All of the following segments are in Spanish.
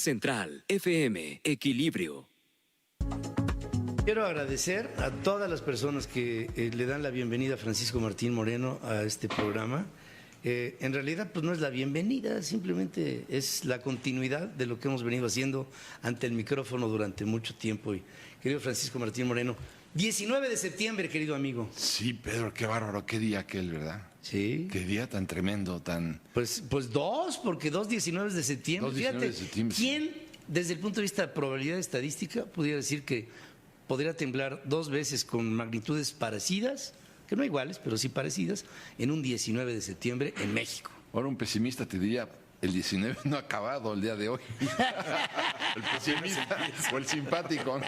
Central FM, Equilibrio. Quiero agradecer a todas las personas que le dan la bienvenida a Francisco Martín Moreno a este programa. En realidad, pues no es la bienvenida, simplemente es la continuidad de lo que hemos venido haciendo ante el micrófono durante mucho tiempo. Y, querido Francisco Martín Moreno, 19 de septiembre, querido amigo. Sí, Pedro, qué bárbaro, qué día aquel, ¿verdad? Sí. Qué día tan tremendo, tan... Pues dos, porque 19 de septiembre. 19 de septiembre. ¿Quién, desde el punto de vista de probabilidad estadística, pudiera decir que podría temblar 2 veces con magnitudes parecidas, que no iguales, pero sí parecidas, en un 19 de septiembre en México? Ahora un pesimista te diría, el 19 no ha acabado el día de hoy. El pesimista o el simpático,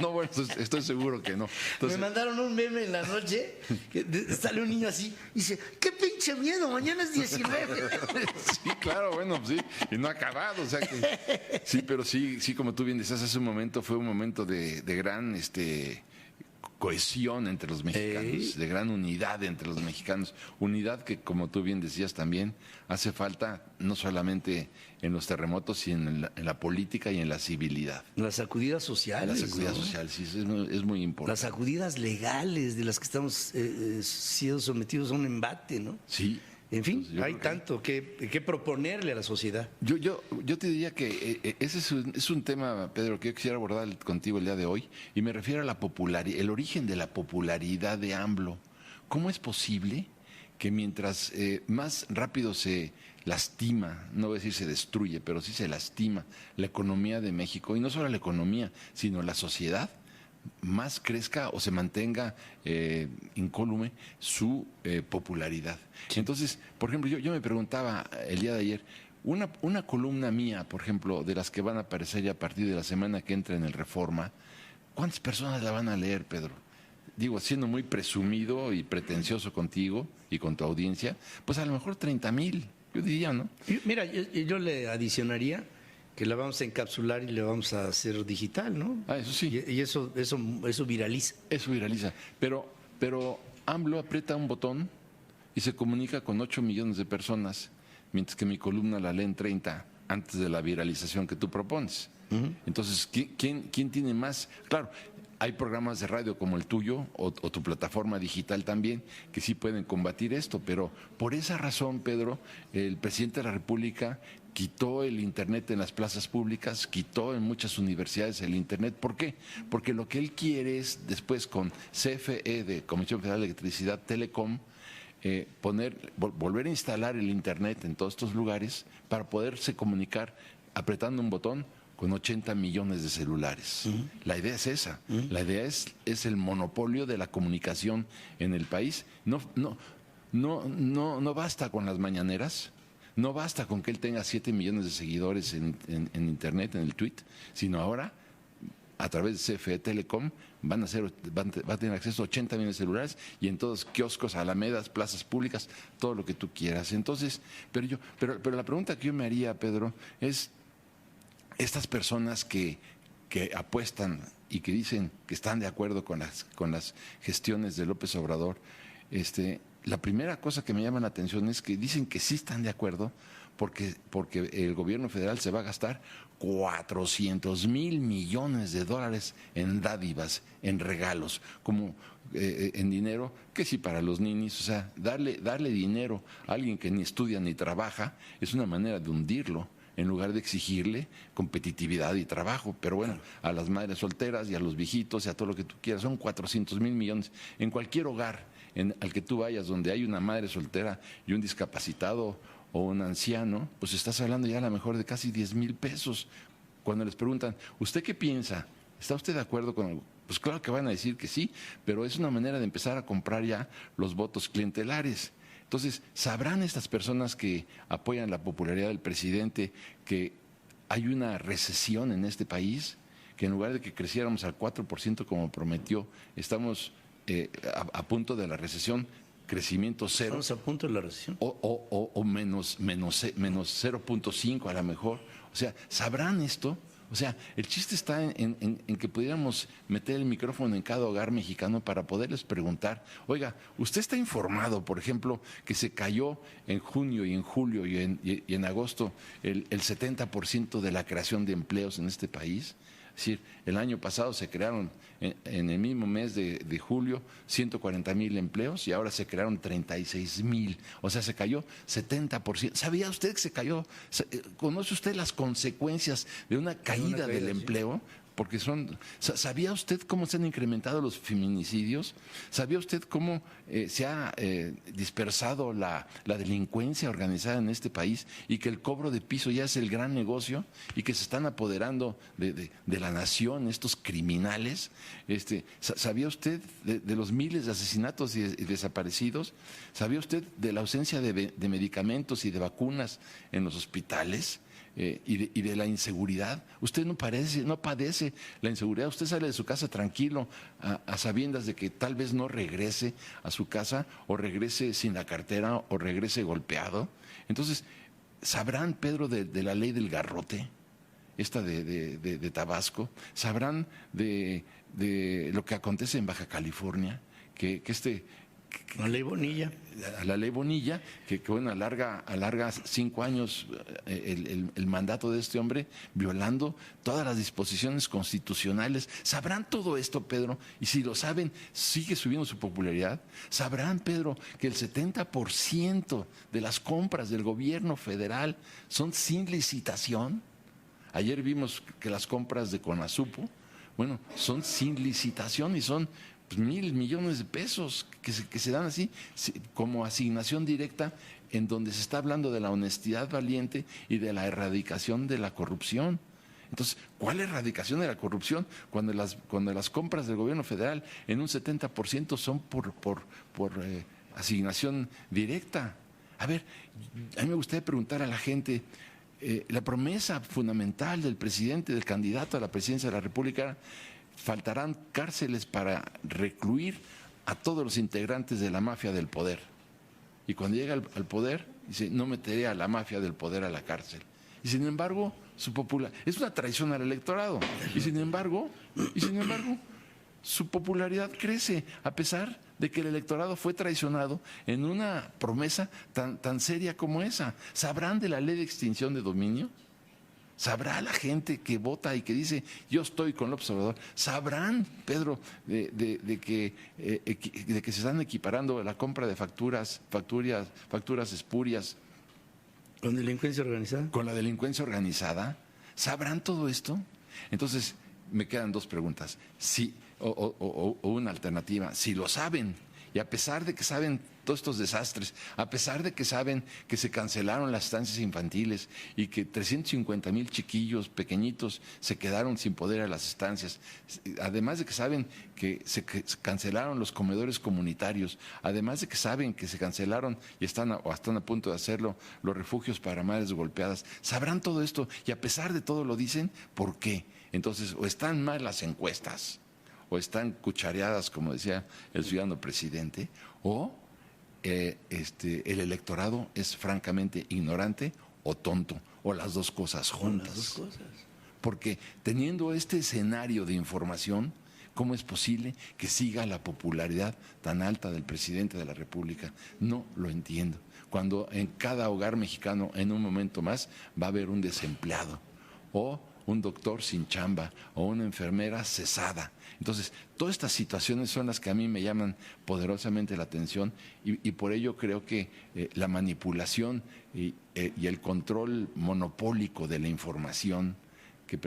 no, bueno, estoy seguro que no. Entonces, me mandaron un meme en la noche, que sale un niño así, y dice, ¡qué pinche miedo! Mañana es 19. Sí, claro, bueno, sí, y no ha acabado, o sea que... Sí, pero sí, como tú bien decías, hace un momento fue un momento de gran... cohesión entre los mexicanos, de gran unidad entre los mexicanos, unidad que, como tú bien decías, también hace falta no solamente en los terremotos, sino en la política y en la civilidad. Las sacudidas sociales. Las sacudidas sociales, sí, es muy importante. Las sacudidas legales de las que estamos siendo sometidos a un embate, ¿no? Sí. En fin, hay tanto que proponerle a la sociedad. Yo te diría que ese es un tema, Pedro, que yo quisiera abordar contigo el día de hoy, y me refiero a la popularidad, el origen de la popularidad de AMLO. ¿Cómo es posible que mientras más rápido se lastima, no voy a decir se destruye, pero sí se lastima la economía de México, y no solo la economía, sino la sociedad, más crezca o se mantenga incólume su popularidad? Entonces, por ejemplo, yo me preguntaba el día de ayer, una columna mía, por ejemplo, de las que van a aparecer ya a partir de la semana que entra en el Reforma, ¿cuántas personas la van a leer, Pedro? Digo, siendo muy presumido y pretencioso contigo y con tu audiencia, pues a lo mejor 30,000, yo diría, ¿no? Mira, yo le adicionaría que la vamos a encapsular y le vamos a hacer digital, ¿no? Eso sí. Y eso viraliza. Eso viraliza. Pero AMLO aprieta un botón y se comunica con 8 millones de personas, mientras que mi columna la leen 30 antes de la viralización que tú propones. Entonces, ¿quién tiene más? Claro, hay programas de radio como el tuyo o tu plataforma digital también que sí pueden combatir esto, pero por esa razón, Pedro, el presidente de la República quitó el Internet en las plazas públicas, quitó en muchas universidades el Internet. ¿Por qué? Porque lo que él quiere es, después con CFE, de Comisión Federal de Electricidad, Telecom, volver a instalar el Internet en todos estos lugares para poderse comunicar apretando un botón con 80 millones de celulares. La idea es esa. La idea es el monopolio de la comunicación en el país. No basta con las mañaneras. No basta con que él tenga 7 millones de seguidores en Internet, en el tweet, sino ahora, a través de CFE Telecom, va a tener acceso a 80 millones de celulares y en todos kioscos, alamedas, plazas públicas, todo lo que tú quieras. Entonces, pero la pregunta que yo me haría, Pedro, es estas personas que apuestan y que dicen que están de acuerdo con las gestiones de López Obrador, la primera cosa que me llama la atención es que dicen que sí están de acuerdo porque el gobierno federal se va a gastar 400,000 millones de dólares en dádivas, en regalos, como en dinero, que sí para los ninis. O sea, darle dinero a alguien que ni estudia ni trabaja es una manera de hundirlo, en lugar de exigirle competitividad y trabajo. Pero bueno, a las madres solteras y a los viejitos y a todo lo que tú quieras, son 400,000 millones. En cualquier hogar al que tú vayas donde hay una madre soltera y un discapacitado o un anciano, pues estás hablando ya a lo mejor de casi 10,000 pesos. Cuando les preguntan, ¿usted qué piensa? ¿Está usted de acuerdo con algo? Pues claro que van a decir que sí, pero es una manera de empezar a comprar ya los votos clientelares. Entonces, ¿sabrán estas personas que apoyan la popularidad del presidente que hay una recesión en este país? Que en lugar de que creciéramos al 4% como prometió, estamos a punto de la recesión, crecimiento cero. Estamos a punto de la recesión. O menos 0.5 a lo mejor. O sea, ¿sabrán esto? O sea, el chiste está en que pudiéramos meter el micrófono en cada hogar mexicano para poderles preguntar, oiga, ¿usted está informado, por ejemplo, que se cayó en junio y en julio y en agosto el 70% de la creación de empleos en este país? Es decir, el año pasado se crearon en el mismo mes de julio 140,000 empleos y ahora se crearon 36,000. O sea, se cayó 70%. ¿Sabía usted que se cayó? ¿Conoce usted las consecuencias de una caída del empleo? Porque ¿sabía usted cómo se han incrementado los feminicidios? ¿Sabía usted cómo se ha dispersado la delincuencia organizada en este país y que el cobro de piso ya es el gran negocio y que se están apoderando de la nación estos criminales? ¿Sabía usted de los miles de asesinatos y desaparecidos? ¿Sabía usted de la ausencia de medicamentos y de vacunas en los hospitales? Y de la inseguridad. Usted no padece la inseguridad. Usted sale de su casa tranquilo, a sabiendas de que tal vez no regrese a su casa, o regrese sin la cartera, o regrese golpeado. Entonces, ¿sabrán, Pedro, de la ley del garrote, esta de Tabasco? ¿Sabrán de lo que acontece en Baja California? La ley Bonilla. La ley Bonilla, que bueno, alarga 5 años el mandato de este hombre, violando todas las disposiciones constitucionales. ¿Sabrán todo esto, Pedro? Y si lo saben, sigue subiendo su popularidad. ¿Sabrán, Pedro, que el 70% de las compras del gobierno federal son sin licitación? Ayer vimos que las compras de Conasupo, bueno, son sin licitación y son 1,000 millones de pesos que se dan así como asignación directa, en donde se está hablando de la honestidad valiente y de la erradicación de la corrupción. Entonces, ¿cuál erradicación de la corrupción cuando las compras del gobierno federal en un 70% son por asignación directa? A ver, a mí me gustaría preguntar a la gente, la promesa fundamental del presidente, del candidato a la presidencia de la República: faltarán cárceles para recluir a todos los integrantes de la mafia del poder. Y cuando llega al poder, dice, no meteré a la mafia del poder a la cárcel. Y sin embargo, es una traición al electorado. Y sin embargo, su popularidad crece, a pesar de que el electorado fue traicionado en una promesa tan seria como esa. ¿Sabrán de la ley de extinción de dominio? ¿Sabrá la gente que vota y que dice, yo estoy con López Obrador? ¿Sabrán, Pedro, de que se están equiparando la compra de facturas espurias ¿Con delincuencia organizada? Con la delincuencia organizada. ¿Sabrán todo esto? Entonces, me quedan 2 preguntas. O una alternativa. Si lo saben, y a pesar de que saben todos estos desastres, a pesar de que saben que se cancelaron las estancias infantiles y que 350,000 chiquillos pequeñitos se quedaron sin poder ir a las estancias, además de que saben que se cancelaron los comedores comunitarios, además de que saben que se cancelaron y están a punto de hacerlo los refugios para madres golpeadas, sabrán todo esto y a pesar de todo lo dicen, ¿por qué? Entonces, o están mal las encuestas, o están cuchareadas, como decía el ciudadano presidente, o el electorado es francamente ignorante o tonto, o las dos cosas juntas. Las dos cosas. Porque teniendo este escenario de información, ¿cómo es posible que siga la popularidad tan alta del presidente de la República? No lo entiendo. Cuando en cada hogar mexicano, en un momento más, va a haber un desempleado, o un doctor sin chamba, o una enfermera cesada. Entonces, todas estas situaciones son las que a mí me llaman poderosamente la atención y por ello creo que la manipulación y el control monopólico de la información que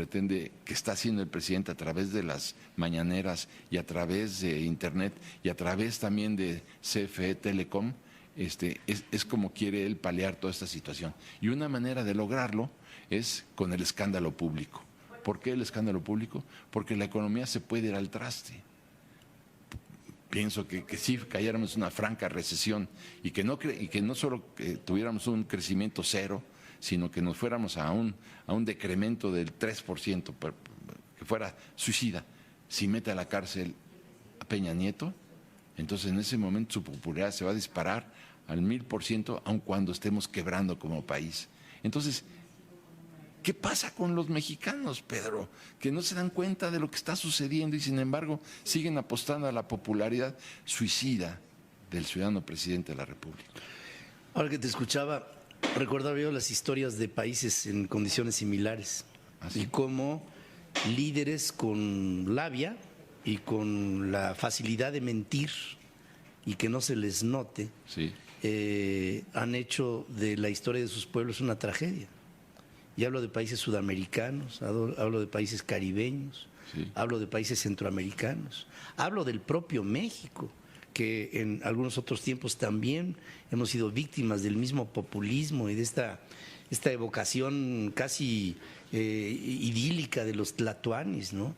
está haciendo el presidente a través de las mañaneras y a través de Internet y a través también de CFE Telecom, es como quiere él paliar toda esta situación. Y una manera de lograrlo es con el escándalo público. ¿Por qué el escándalo público? Porque la economía se puede ir al traste. Pienso que si cayéramos en una franca recesión y que no solo tuviéramos un crecimiento cero, sino que nos fuéramos a un decremento del 3%, que fuera suicida, si mete a la cárcel a Peña Nieto, entonces en ese momento su popularidad se va a disparar al 1000%, aun cuando estemos quebrando como país. Entonces, ¿Qué pasa con los mexicanos, Pedro? Que no se dan cuenta de lo que está sucediendo y sin embargo siguen apostando a la popularidad suicida del ciudadano presidente de la República. Ahora que te escuchaba, recordaba yo las historias de países en condiciones similares. ¿Ah, sí? Y cómo líderes con labia y con la facilidad de mentir y que no se les note, Sí. han hecho de la historia de sus pueblos una tragedia. Y hablo de países sudamericanos, hablo de países caribeños, Sí. hablo de países centroamericanos, hablo del propio México, que en algunos otros tiempos también hemos sido víctimas del mismo populismo y de esta evocación casi idílica de los tlatoanis, ¿no?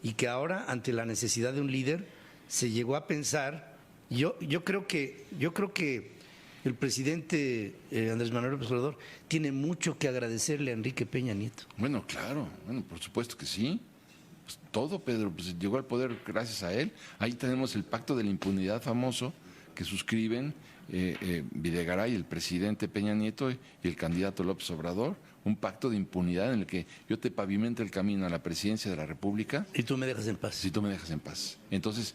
Y que ahora, ante la necesidad de un líder, se llegó a pensar, yo creo que el presidente Andrés Manuel López Obrador tiene mucho que agradecerle a Enrique Peña Nieto. Bueno, claro, bueno, por supuesto que sí. Pues todo, Pedro, pues llegó al poder gracias a él. Ahí tenemos el pacto de la impunidad famoso que suscriben Videgaray, el presidente Peña Nieto y el candidato López Obrador. Un pacto de impunidad en el que yo te pavimento el camino a la presidencia de la República. Y tú me dejas en paz. Si tú me dejas en paz. Entonces,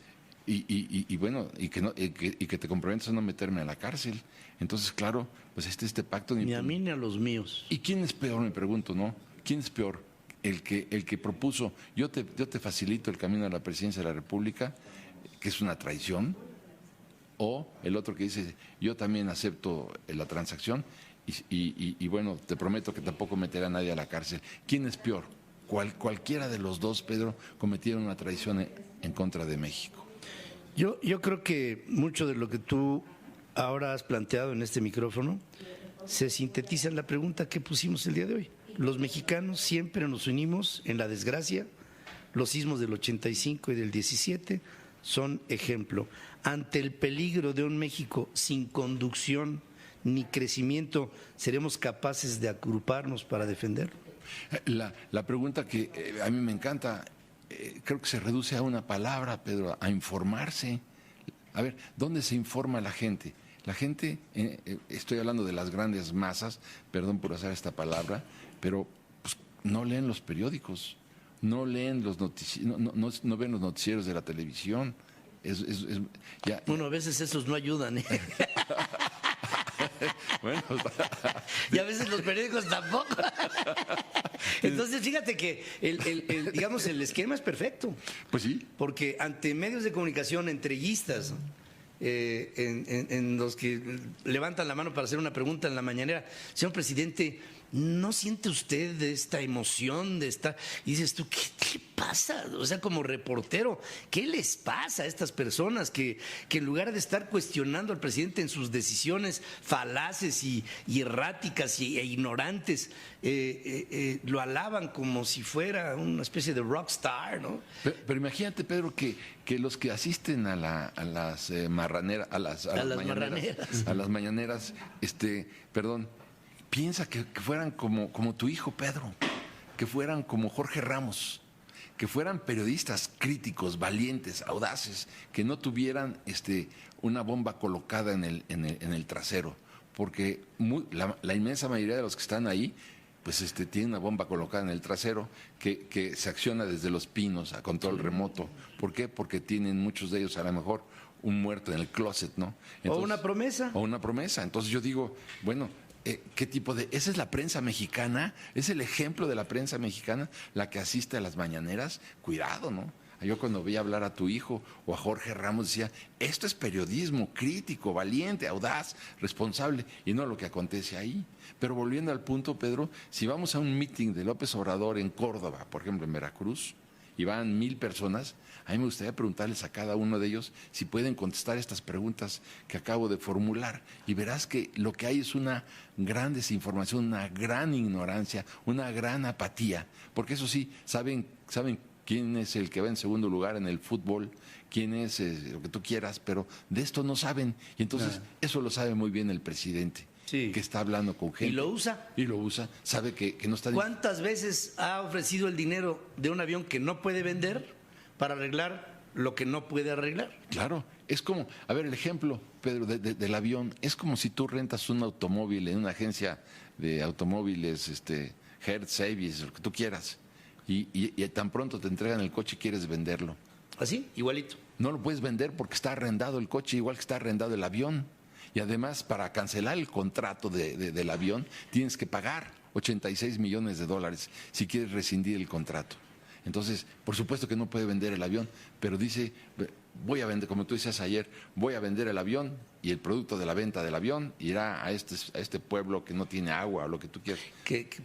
bueno, y que te comprometes a no meterme a la cárcel. Entonces, claro, pues este pacto de Ni a impunidad. mí ni a los míos. ¿Y quién es peor, me pregunto, no? ¿Quién es peor? El que propuso, yo te facilito el camino a la presidencia de la República, que es una traición, o el otro que dice, yo también acepto la transacción y bueno, te prometo que tampoco meterá a nadie a la cárcel. ¿Quién es peor? Cualquiera de los dos, Pedro, cometieron una traición en contra de México. Yo creo que mucho de lo que tú ahora has planteado en este micrófono se sintetiza en la pregunta que pusimos el día de hoy. Los mexicanos siempre nos unimos en la desgracia. Los sismos del 85 y del 17 son ejemplo. Ante el peligro de un México sin conducción ni crecimiento, ¿seremos capaces de agruparnos para defenderlo? La pregunta que a mí me encanta, creo que se reduce a una palabra, Pedro, a informarse. A ver, ¿dónde se informa la gente? La gente, estoy hablando de las grandes masas, perdón por usar esta palabra, pero pues, no leen los periódicos, no leen los no ven los noticieros de la televisión. Bueno, a veces esos no ayudan, ¿eh? Bueno, y a veces los periódicos tampoco. Entonces, fíjate que digamos, el esquema es perfecto. pues sí. Porque ante medios de comunicación entreguistas, en los que levantan la mano para hacer una pregunta en la mañanera, señor presidente, ¿no siente usted esta emoción de estar? Y dices tú, ¿qué pasa? O sea, como reportero, ¿qué les pasa a estas personas que en lugar de estar cuestionando al presidente en sus decisiones falaces y erráticas e ignorantes, lo alaban como si fuera una especie de rockstar, ¿no? Pero imagínate, Pedro, que los que asisten a las mañaneras, perdón, piensa que fueran como tu hijo Pedro, que fueran como Jorge Ramos, que fueran periodistas críticos, valientes, audaces, que no tuvieran una bomba colocada en el trasero, porque la inmensa mayoría de los que están ahí pues tienen una bomba colocada en el trasero que se acciona desde Los Pinos a control remoto. ¿Por qué? Porque tienen muchos de ellos a lo mejor un muerto en el closet, ¿no? Entonces, o una promesa. O una promesa. Entonces yo digo, bueno, ¿qué tipo de...? ¿Esa es la prensa mexicana? ¿Es el ejemplo de la prensa mexicana la que asiste a las mañaneras? Cuidado, ¿no? Yo cuando veía hablar a tu hijo o a Jorge Ramos decía, esto es periodismo crítico, valiente, audaz, responsable, y no lo que acontece ahí. Pero volviendo al punto, Pedro, si vamos a un meeting de López Obrador en Córdoba, por ejemplo en Veracruz, y van 1,000 personas, a mí me gustaría preguntarles a cada uno de ellos si pueden contestar estas preguntas que acabo de formular. Y verás que lo que hay es una gran desinformación, una gran ignorancia, una gran apatía. Porque eso sí, saben quién es el que va en segundo lugar en el fútbol, quién es lo que tú quieras, pero de esto no saben. Y entonces eso lo sabe muy bien el presidente. Sí. Que está hablando con gente. ¿Y lo usa? Y lo usa, sabe que no está... ¿Cuántas veces ha ofrecido el dinero de un avión que no puede vender para arreglar lo que no puede arreglar? Claro, es como, a ver, el ejemplo, Pedro, del avión, es como si tú rentas un automóvil en una agencia de automóviles Hertz, Avis, lo que tú quieras. Y tan pronto te entregan el coche y quieres venderlo. ¿Así? Igualito. No lo puedes vender porque está arrendado el coche, igual que está arrendado el avión. Y además, para cancelar el contrato del avión, tienes que pagar $86 millones si quieres rescindir el contrato. Entonces, por supuesto que no puede vender el avión, pero dice, voy a vender, como tú decías ayer, voy a vender el avión y el producto de la venta del avión irá a este pueblo que no tiene agua o lo que tú quieras.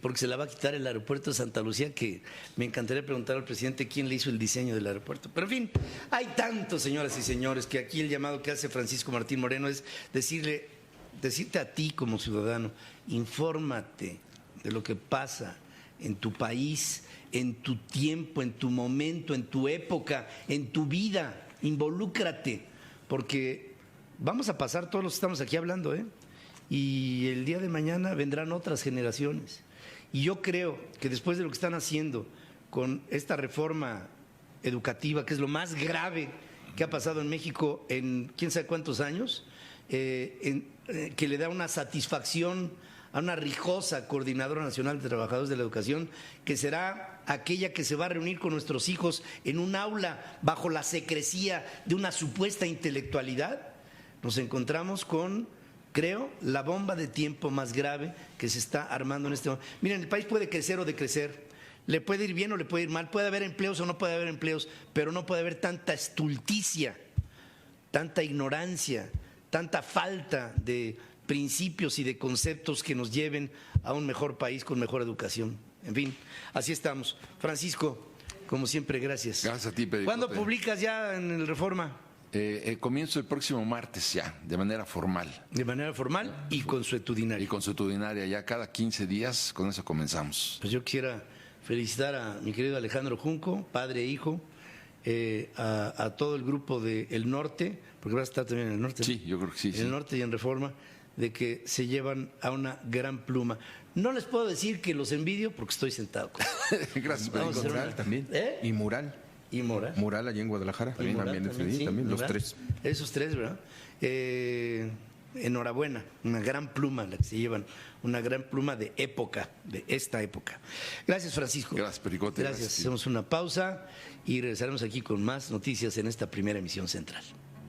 Porque se la va a quitar el aeropuerto de Santa Lucía, que me encantaría preguntar al presidente quién le hizo el diseño del aeropuerto. Pero en fin, hay tantos, señoras y señores, que aquí el llamado que hace Francisco Martín Moreno es decirte a ti como ciudadano, infórmate de lo que pasa en tu país, en tu tiempo, en tu momento, en tu época, en tu vida. Involúcrate, porque vamos a pasar todos los que estamos aquí hablando, y el día de mañana vendrán otras generaciones. Y yo creo que después de lo que están haciendo con esta reforma educativa, que es lo más grave que ha pasado en México en quién sabe cuántos años, que le da una satisfacción a una rijosa Coordinadora Nacional de Trabajadores de la Educación, que será aquella que se va a reunir con nuestros hijos en un aula bajo la secrecía de una supuesta intelectualidad. Nos encontramos con, creo, la bomba de tiempo más grave que se está armando en este momento. Miren, el país puede crecer o decrecer, le puede ir bien o le puede ir mal, puede haber empleos o no puede haber empleos, pero no puede haber tanta estulticia, tanta ignorancia, tanta falta de principios y de conceptos que nos lleven a un mejor país con mejor educación. En fin, así estamos. Francisco, como siempre, gracias. Gracias a ti, Pedro. ¿Cuándo publicas ya en el Reforma? Comienzo el próximo martes ya, de manera formal. De manera formal y consuetudinaria. Y consuetudinaria, ya cada 15 días, con eso comenzamos. Pues yo quisiera felicitar a mi querido Alejandro Junco, padre e hijo, a todo el grupo de El Norte, porque vas a estar también en el Norte. Sí, yo creo que sí. En el Norte y en Reforma, de que se llevan a una gran pluma. No les puedo decir que los envidio porque estoy sentado. Gracias, Vamos a hacer Mural una- también. ¿Eh? Y Mural. Y Mora. Mural allá en Guadalajara. Y Mora También, sí, también los Mora. tres. Esos tres, ¿verdad? Enhorabuena, una gran pluma la que se llevan, una gran pluma de época, de esta época. Gracias, Francisco. Gracias, Pericote. Gracias. Hacemos una pausa y regresaremos aquí con más noticias en esta primera emisión central.